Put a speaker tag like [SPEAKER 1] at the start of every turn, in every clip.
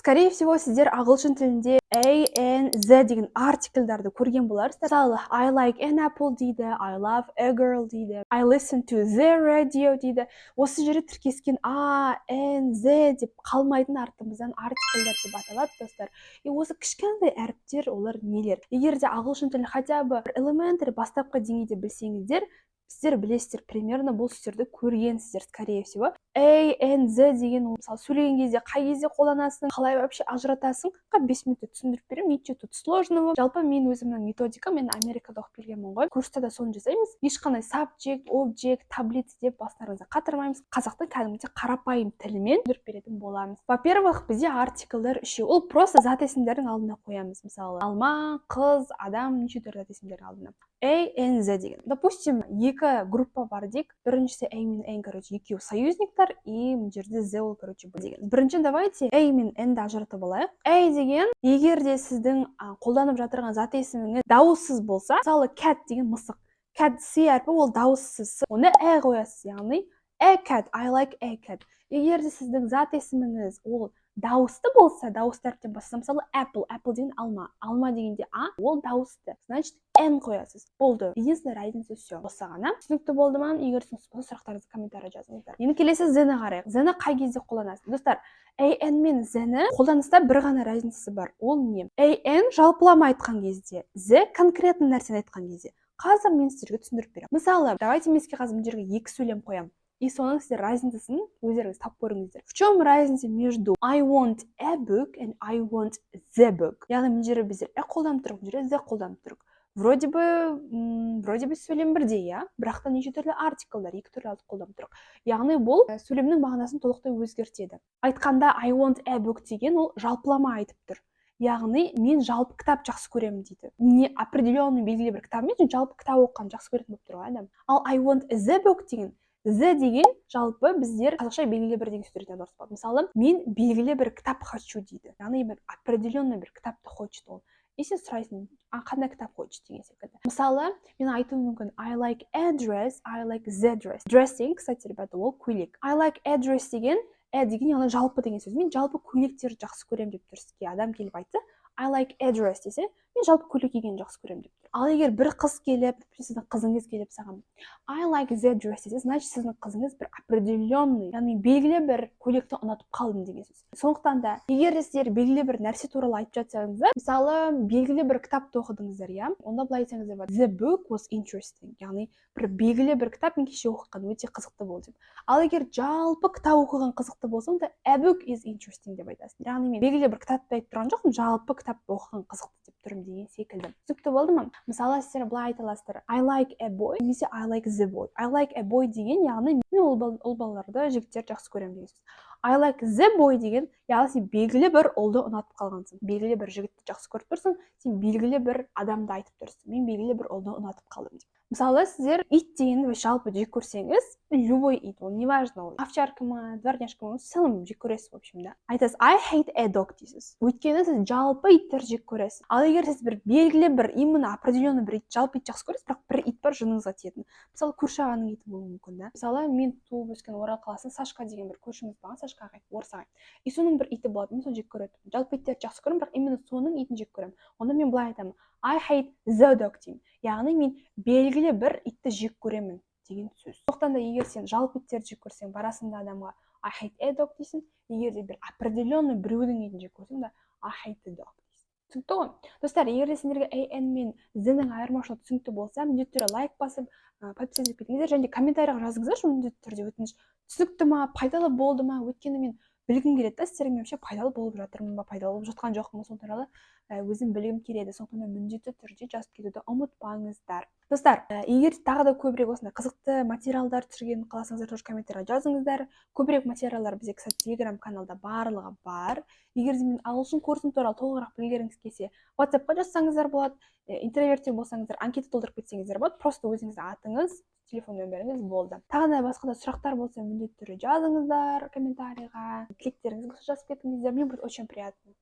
[SPEAKER 1] Скорее всего, сіздер ағылшын тілінде A, N, Z деген артикльдарды көрген боларсыздар. Мысалы, I like an apple дейді, I love a girl дейді, I listen to the radio дейді. Осы жерде тіркескен A, N, Z деп қалмайтын артымыздан артикльдар деп аталады, достар. Осы кішкентай әріптер олар нелер? Егер де ағылшын тілін хотя бы elementary бастапқы деңгейде білсеңіздер, сіздер білесіздер, примерно бұл сөздерді көргенсіздер, скорее всего. A, N, Z деген мысалы сөйлеген кезде қай кезде қолданасың, қалай вообще ажыратасың? 5 минутта түсіндіріп беремін, ничего тут сложного. Жалпы мен өзімнің методика, мен Америкада оқып келгенмін ғой. Курста да соны жасаймыз. Ешқандай subject, object, таблица деп бастарыңызға қатырмаймыз. Қазақтың кәдімгідей қарапайым тілімен түсіндіріп беретін боламыз. Во-первых, бізде артикльдер үшеу. Ол просто зат есімдердің алдына қоямыз. Мысалы, алма, қыз, адам, неше түрлі зат есімдердің алдына. A, N, Z деген. Допустим, екі группа бар дейік. Біріншісі A мен N, короче, екеуі союзниктар, и мына жерде Z ол, короче, B деген. Бірінші давайте A мен N-ді ажыратып алайық. A деген, егер де сіздің қолданып жатырған зат есіміңіз дауыссыз болса, мысалы cat деген мысық. Cat C әрпі ол дауыссыз. Оны A қоясыз, яғни a cat, I like a cat. Егер де сіздің зат есіміңіз ол дауысты болса, дауысты әріптен бастаса, мысалы apple деген алма. Алма дегенде A, ол дауысты. Значит, N қоясыз. Болды. Единственная разница все. Осы ғана. Түсінікті болды ма? Егер сұрақтарыңызды комментария жазыңыздар. Енді келесі Z-ні қарайық. Z-ні қай кезде қолданасыз? Достар, AN мен Z-ні қолданыста бір ғана разницасы бар. Ол не? AN жалпылама айтқан кезде, Z конкретный нәрсені айтқан кезде. Қазір мен сіздерге түсіндіріп беремін. Мысалы, давайте мен сізге қазір жерге екі сөйлем қоямын. И соның сіздер разницасын өздеріңіз тап көріңіздер. В чем разница между I want a book and I want the book? Яғни мына жерде біздер қолданып тұрмыз, мына жерде the қолданып тұрмыз. Вроде бы сөйлем бірдей, иә? Бірақ та неше түрлі артикльдар, екі түрлі аты қолданып тұрмыз. Яғни бұл сөйлемнің мағынасын толықтай өзгертеді. Айтқанда I want a book деген ол жалпылама айтып тұр. Яғни мен жалпы кітап жақсы көремін дейді. Не определенный белгілі бір кітап емес, жалпы кітап оқыған жақсы көретін болып тұр ғой адам. Ал I want the book деген Z деген жалпы біздер қазақша белгілі бір деген сөздерден дұрыс болады. Мысалы, мен белгілі бір кітап хочу дейді. Яғни бір определенный бір кітапты хочет ол. И сен сұрайсың, қандай кітап хочет деген секілді. Мысалы, мен айтуым мүмкін I like a dress, I like the dress. Dress деген, кстати, ребята, ол көйлек. I like a dress деген, деген яғни жалпы деген сөз. Мен жалпы көйлектерді жақсы көремін деп тұр сізге. Адам келіп айтты, I like a dress десе, мен жалпы көйлек кигенді жақсы көремін деп тұр. Ал егер бір қыз келіп, сіздің қызыңыз келіп саған I like the dress десе, значит сіздің қызыңыз бір определенный, яғни белгілі бір көйлекті ұнатып қалдым деген сөз. Сондықтан да егер сіздер белгілі бір нәрсе туралы айтып жатсаңыздар, мысалы белгілі бір кітапты оқыдыңыздар, иә, онда былай айтсаңыздар болады. The book was interesting, яғни бір белгілі бір кітап мен кеше оқыған өте қызықты болды деп. Ал егер жалпы кітап оқыған қызықты болса, онда a book is interesting деп айтасың. Яғни мен белгілі бір кітапты айтып тұрған жоқпын, жалпы кітапты оқыған қызықты деп тұрмын деген секілді. Түсінікті болды ма? Мысалы, сіздер былай айта аласыздар. I like a boy, немесе I like the boy. I like a boy деген, яғни мен ол балаларды, жігіттерді жақсы көремін деген сөз. I like the boy деген, яғни сен белгілі бір ұлды ұнатып қалғансың. Белгілі бір жігітті жақсы көріп тұрсың, сен белгілі бір адамды айтып тұрсың. Мен белгілі бір ұлды ұнатып қалдым деп. Мысалы, сіздер ит дегенді жалпы жек көрсеңіз, любой ит, ол неважно, ол овчарка ма, дворняжка ма, в целом жек көресіз, в общем, да. Айтасыз, I hate a dog дейсіз. Өйткені сіз жалпы иттерді жек көресіз. Ал егер сіз бір белгілі бір, именно определенный бір ит, жалпы ит жақсы көресіз, бірақ бір ит бар жыныңызға тиетін. Мысалы, көрші ағаның иті болуы мүмкін, да. Мысалы, мен туып өскен Орал қаласында Сашка деген бір көршіміз болған, Сашка ағай, орыс ағай. И соның бір иті болады, мен соны жек көретінмін. Жалпы иттерді жақсы көремін, бірақ именно соның итін жек көремін. Онда мен былай айтамын, I hate the dog деймін. Яғни мен белгілі бір итті жек көремін деген сөз. Сондықтан да егер сен жалпы иттерді жек көрсең, барасында адамға I hate a dog дейсің. Егер де бір определенный біреудің итін жек көрсең, да I hate the dog дейсің. Түсінікті ғой? Достар, егер де сендерге AN мен Z-ның айырмашылығы түсінікті болса, міндетті түрде лайк басып, подписаться етіп кетіңіздер және комментарийға жазыңыздаршы, міндетті түрде өтініш. Түсінікті ма, пайдалы болды ма? Өйткені мен білгім келеді да, сіздерге вообще пайдалы болып жатырмын ба, пайдалы болып жатқан жоқпын ба, сол туралы өзім білгім келеді. Сондықтан да міндетті түрде жазып кетуді ұмытпаңыздар. Достар, егер тағы да көбірек осындай қызықты материалдар түсіргенін қаласаңыздар, тоже комментарийға жазыңыздар. Көбірек материалдар бізде, кстати, Telegram каналда барлығы бар. Егер де мен ағылшын курсын туралы толығырақ білгіңіз келсе, WhatsApp-қа жазсаңыздар болады. Интроверттер болсаңыздар, анкета толтырып кетсеңіздер болады. Просто өзіңіздің атыңыз, телефон нөміріңіз болды. Тағы да басқа да сұрақтар болса, міндетті түрде жазыңыздар комментарийға. Тілектеріңізді жазып кетіңіздер. Мне будет очень приятно.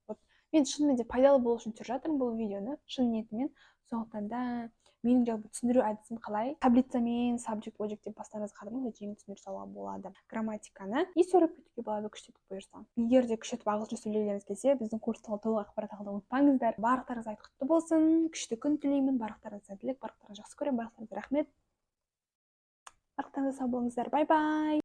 [SPEAKER 1] мен шынымен де пайдалы болу үшін түсіріп жатырмын бұл видеоны, шын ниетіммен. Сондықтан да менің жалпы түсіндіру әдісім қалай? Таблицамен subject object деп бастан жазғанмын, жеңіл түсіндіре салуға болады грамматиканы. И сөйлеп кетуге болады күштетіп бұйырса. Егер де күштетіп ағылшынша сөйлегілеріңіз келсе, біздің курстағы толық ақпарат алуды ұмытпаңыздар. Барлықтарыңызға құтты болсын, күшті күн тілеймін. Барлықтарыңызға сәттілік, барлықтарыңызды жақсы көремін, барлықтарыңызға рахмет. Барлықтарыңыз сау болыңыздар. Бай бай.